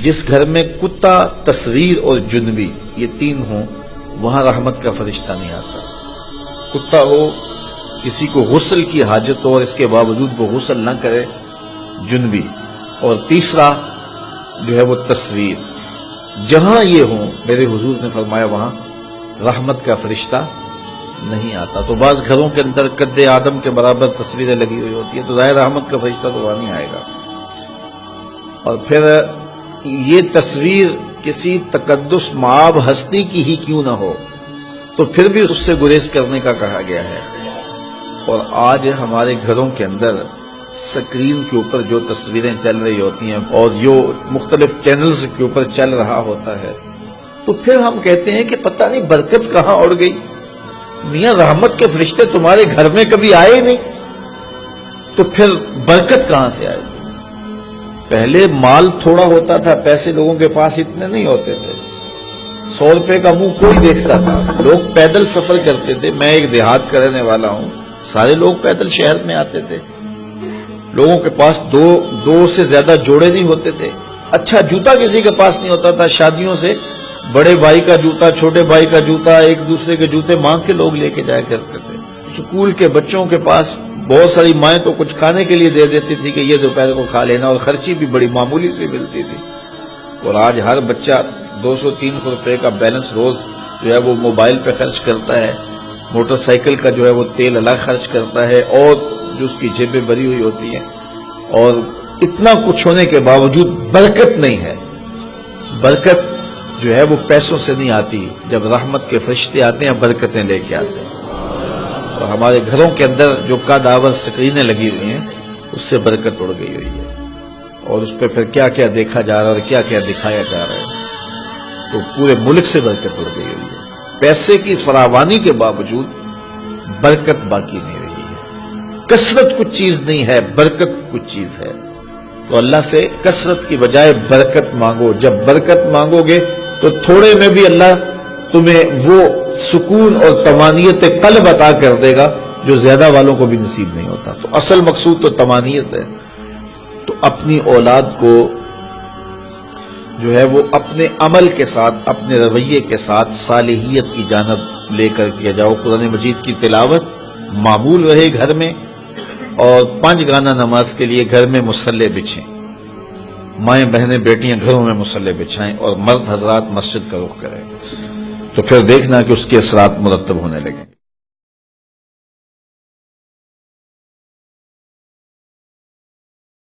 جس گھر میں کتا، تصویر اور جنبی یہ تین ہوں وہاں رحمت کا فرشتہ نہیں آتا۔ کتا ہو، کسی کو غسل کی حاجت ہو اور اس کے باوجود وہ غسل نہ کرے، جنبی، اور تیسرا جو ہے وہ تصویر، جہاں یہ ہوں میرے حضور نے فرمایا وہاں رحمت کا فرشتہ نہیں آتا۔ تو بعض گھروں کے اندر قد آدم کے برابر تصویریں لگی ہوئی ہوتی ہیں تو ظاہر رحمت کا فرشتہ تو وہاں نہیں آئے گا۔ اور پھر یہ تصویر کسی تقدس مآب ہستی کی ہی کیوں نہ ہو تو پھر بھی اس سے گریز کرنے کا کہا گیا ہے۔ اور آج ہمارے گھروں کے اندر سکرین کے اوپر جو تصویریں چل رہی ہوتی ہیں اور جو مختلف چینلز کے اوپر چل رہا ہوتا ہے تو پھر ہم کہتے ہیں کہ پتہ نہیں برکت کہاں اڑ گئی، میاں رحمت کے فرشتے تمہارے گھر میں کبھی آئے ہی نہیں تو پھر برکت کہاں سے آئے؟ پہلے مال تھوڑا ہوتا تھا، پیسے لوگوں کے پاس اتنے نہیں ہوتے تھے، 100 روپے کا منہ کوئی دیکھتا تھا، لوگ پیدل سفر کرتے تھے۔ میں ایک دیہات کا رہنے والا ہوں، سارے لوگ پیدل شہر میں آتے تھے، لوگوں کے پاس دو سے زیادہ جوڑے نہیں ہوتے تھے، اچھا جوتا کسی کے پاس نہیں ہوتا تھا، شادیوں سے بڑے بھائی کا جوتا، چھوٹے بھائی کا جوتا، ایک دوسرے کے جوتے مانگ کے لوگ لے کے جایا کرتے تھے۔ سکول کے بچوں کے پاس بہت ساری مائیں تو کچھ کھانے کے لیے دے دیتی تھی کہ یہ دوپہر کو کھا لینا، اور خرچی بھی بڑی معمولی سے ملتی تھی۔ اور آج ہر بچہ 200-300 روپے کا بیلنس روز جو ہے وہ موبائل پہ خرچ کرتا ہے، موٹر سائیکل کا جو ہے وہ تیل الگ خرچ کرتا ہے، اور جو اس کی جیبیں بھری ہوئی ہوتی ہیں، اور اتنا کچھ ہونے کے باوجود برکت نہیں ہے۔ برکت جو ہے وہ پیسوں سے نہیں آتی، جب رحمت کے فرشتے آتے ہیں برکتیں لے کے آتے ہیں۔ اور ہمارے گھروں کے اندر جو قدآور سکرینیں لگی ہوئی ہیں اس سے برکت اڑ گئی ہوئی ہے، اور اس پہ پھر کیا کیا دیکھا جا رہا ہے اور کیا کیا دکھایا جا رہا ہے، تو پورے ملک سے برکت اڑ گئی ہوئی ہے۔ پیسے کی فراوانی کے باوجود برکت باقی نہیں رہی ہے۔ کثرت کچھ چیز نہیں ہے، برکت کچھ چیز ہے۔ تو اللہ سے کثرت کی بجائے برکت مانگو۔ جب برکت مانگو گے تو تھوڑے میں بھی اللہ تمہیں وہ سکون اور طمانینت قلب عطا کر دے گا جو زیادہ والوں کو بھی نصیب نہیں ہوتا۔ تو اصل مقصود تو طمانینت ہے۔ تو اپنی اولاد کو جو ہے وہ اپنے عمل کے ساتھ، اپنے رویے کے ساتھ صالحیت کی جانب لے کر کے جاؤ۔ قرآن مجید کی تلاوت معمول رہے گھر میں، اور 5 گانا نماز کے لیے گھر میں مصلی بچھیں، مائیں بہنیں بیٹیاں گھروں میں مصلی بچھائیں، اور مرد حضرات مسجد کا رخ کریں، تو پھر دیکھنا کہ اس کے اثرات مرتب ہونے لگیں۔